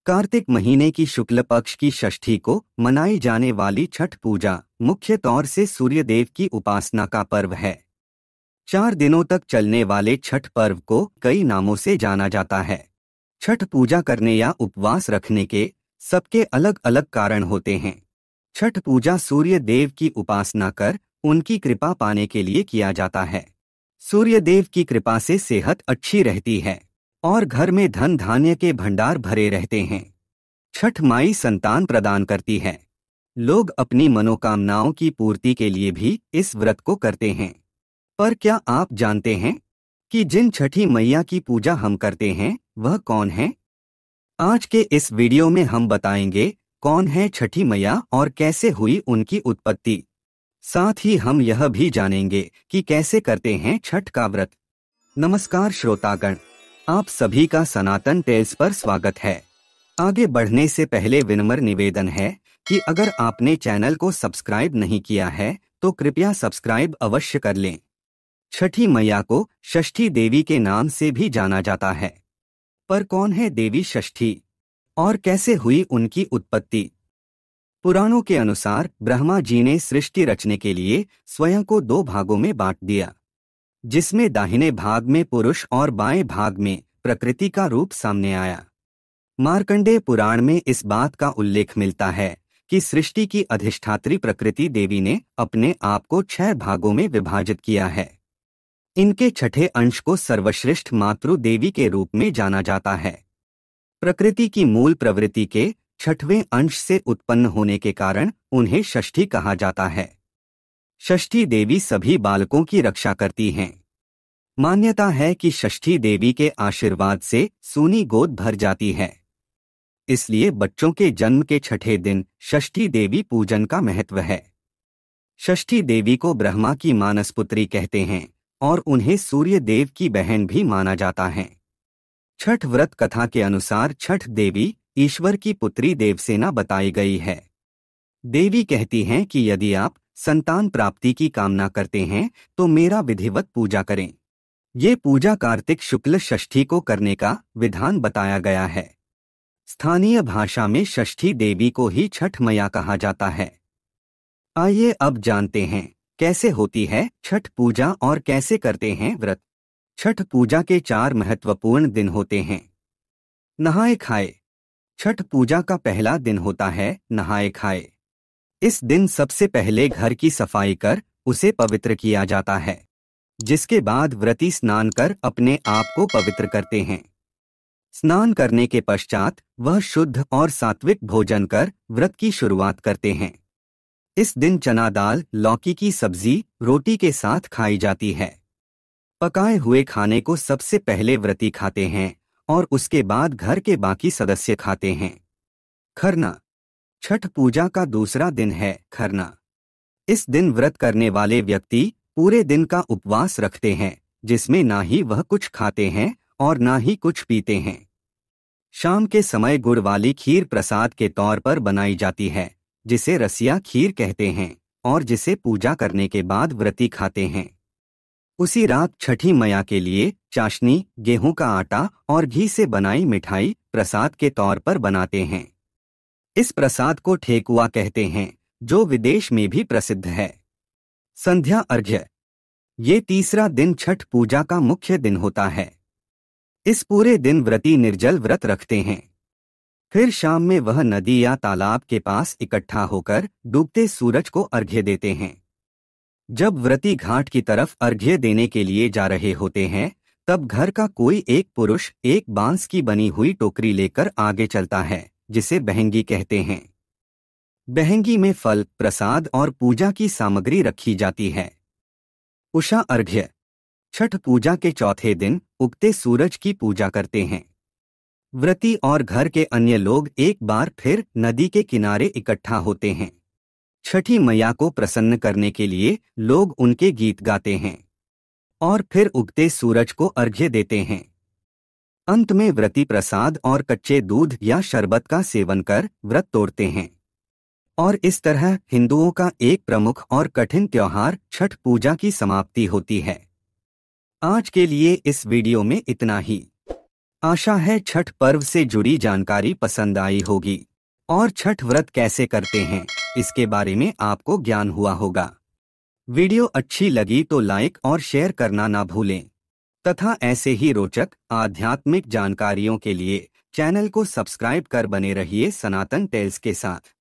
कार्तिक महीने की शुक्ल पक्ष की षष्ठी को मनाई जाने वाली छठ पूजा मुख्य तौर से सूर्यदेव की उपासना का पर्व है। 4 दिनों तक चलने वाले छठ पर्व को कई नामों से जाना जाता है। छठ पूजा करने या उपवास रखने के सबके अलग अलग कारण होते हैं। छठ पूजा सूर्य देव की उपासना कर उनकी कृपा पाने के लिए किया जाता है। सूर्य देव की कृपा से सेहत अच्छी रहती है और घर में धन धान्य के भंडार भरे रहते हैं। छठ माई संतान प्रदान करती है। लोग अपनी मनोकामनाओं की पूर्ति के लिए भी इस व्रत को करते हैं। पर क्या आप जानते हैं कि जिन छठी मैया की पूजा हम करते हैं वह कौन है? आज के इस वीडियो में हम बताएंगे कौन है छठी मैया और कैसे हुई उनकी उत्पत्ति। साथ ही हम यह भी जानेंगे कि कैसे करते हैं छठ का व्रत। नमस्कार श्रोतागण, आप सभी का सनातन टेल्स पर स्वागत है। आगे बढ़ने से पहले विनम्र निवेदन है कि अगर आपने चैनल को सब्सक्राइब नहीं किया है तो कृपया सब्सक्राइब अवश्य कर लें। छठी मैया को षष्ठी देवी के नाम से भी जाना जाता है। पर कौन है देवी षष्ठी और कैसे हुई उनकी उत्पत्ति? पुराणों के अनुसार ब्रह्मा जी ने सृष्टि रचने के लिए स्वयं को 2 भागों में बांट दिया, जिसमें दाहिने भाग में पुरुष और बाएं भाग में प्रकृति का रूप सामने आया। मार्कंडेय पुराण में इस बात का उल्लेख मिलता है कि सृष्टि की अधिष्ठात्री प्रकृति देवी ने अपने आप को 6 भागों में विभाजित किया है। इनके छठे अंश को सर्वश्रेष्ठ मातृ देवी के रूप में जाना जाता है। प्रकृति की मूल प्रवृत्ति के 6वें अंश से उत्पन्न होने के कारण उन्हें षष्ठी कहा जाता है। षष्ठी देवी सभी बालकों की रक्षा करती हैं। मान्यता है कि षष्ठी देवी के आशीर्वाद से सूनी गोद भर जाती है। इसलिए बच्चों के जन्म के 6ठे दिन षष्ठी देवी पूजन का महत्व है। षष्ठी देवी को ब्रह्मा की मानसपुत्री कहते हैं और उन्हें सूर्य देव की बहन भी माना जाता है। छठ व्रत कथा के अनुसार छठ देवी ईश्वर की पुत्री देवसेना बताई गई है। देवी कहती हैं कि यदि आप संतान प्राप्ति की कामना करते हैं तो मेरा विधिवत पूजा करें। ये पूजा कार्तिक शुक्ल षष्ठी को करने का विधान बताया गया है। स्थानीय भाषा में षष्ठी देवी को ही छठ मैया कहा जाता है। आइए अब जानते हैं कैसे होती है छठ पूजा और कैसे करते हैं व्रत। छठ पूजा के 4 महत्वपूर्ण दिन होते हैं। नहाए खाए। छठ पूजा का पहला दिन होता है नहाए खाए। इस दिन सबसे पहले घर की सफाई कर उसे पवित्र किया जाता है, जिसके बाद व्रती स्नान कर अपने आप को पवित्र करते हैं। स्नान करने के पश्चात वह शुद्ध और सात्विक भोजन कर व्रत की शुरुआत करते हैं। इस दिन चना दाल, लौकी की सब्जी रोटी के साथ खाई जाती है। पकाए हुए खाने को सबसे पहले व्रती खाते हैं और उसके बाद घर के बाकी सदस्य खाते हैं। खरना। छठ पूजा का दूसरा दिन है खरना। इस दिन व्रत करने वाले व्यक्ति पूरे दिन का उपवास रखते हैं, जिसमें ना ही वह कुछ खाते हैं और ना ही कुछ पीते हैं। शाम के समय गुड़ वाली खीर प्रसाद के तौर पर बनाई जाती है, जिसे रसिया खीर कहते हैं और जिसे पूजा करने के बाद व्रती खाते हैं। उसी रात छठी मैया के लिए चाशनी, गेहूं का आटा और घी से बनाई मिठाई प्रसाद के तौर पर बनाते हैं। इस प्रसाद को ठेकुआ कहते हैं, जो विदेश में भी प्रसिद्ध है। संध्या अर्घ्य। ये तीसरा दिन छठ पूजा का मुख्य दिन होता है। इस पूरे दिन व्रती निर्जल व्रत रखते हैं। फिर शाम में वह नदी या तालाब के पास इकट्ठा होकर डूबते सूरज को अर्घ्य देते हैं। जब व्रती घाट की तरफ अर्घ्य देने के लिए जा रहे होते हैं, तब घर का कोई एक पुरुष एक बांस की बनी हुई टोकरी लेकर आगे चलता है, जिसे बहंगी कहते हैं। बहंगी में फल, प्रसाद और पूजा की सामग्री रखी जाती है। उषा अर्घ्य। छठ पूजा के चौथे दिन उगते सूरज की पूजा करते हैं। व्रती और घर के अन्य लोग एक बार फिर नदी के किनारे इकट्ठा होते हैं। छठी मैया को प्रसन्न करने के लिए लोग उनके गीत गाते हैं और फिर उगते सूरज को अर्घ्य देते हैं। अंत में व्रती प्रसाद और कच्चे दूध या शरबत का सेवन कर व्रत तोड़ते हैं। और इस तरह हिंदुओं का एक प्रमुख और कठिन त्योहार छठ पूजा की समाप्ति होती है। आज के लिए इस वीडियो में इतना ही। आशा है छठ पर्व से जुड़ी जानकारी पसंद आई होगी और छठ व्रत कैसे करते हैं इसके बारे में आपको ज्ञान हुआ होगा। वीडियो अच्छी लगी तो लाइक और शेयर करना ना भूलें तथा ऐसे ही रोचक आध्यात्मिक जानकारियों के लिए चैनल को सब्सक्राइब कर बने रहिए सनातन टेल्स के साथ।